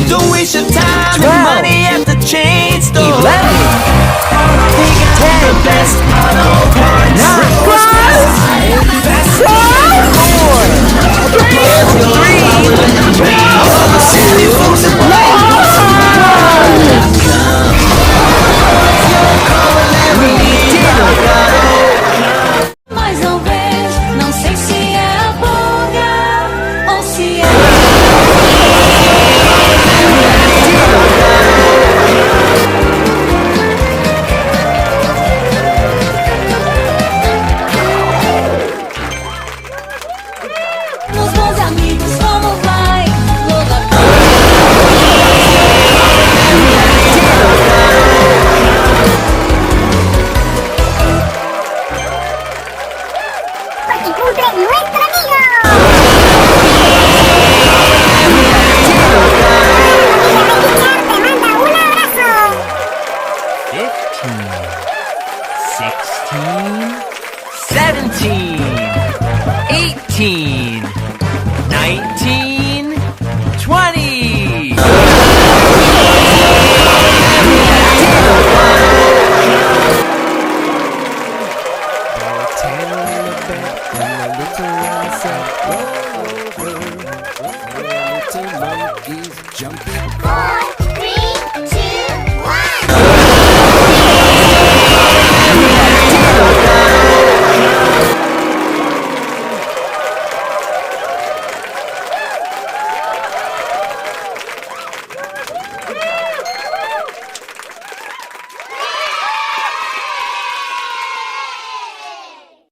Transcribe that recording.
Don't waste your time and money at the chain store. 11. They got the best auto parts. 9. Mas não vejo, não sei se é a boga ou se é. Nos bons amigos, como vai? Logo 17, 18, 19, 20. Little monkeys jumping.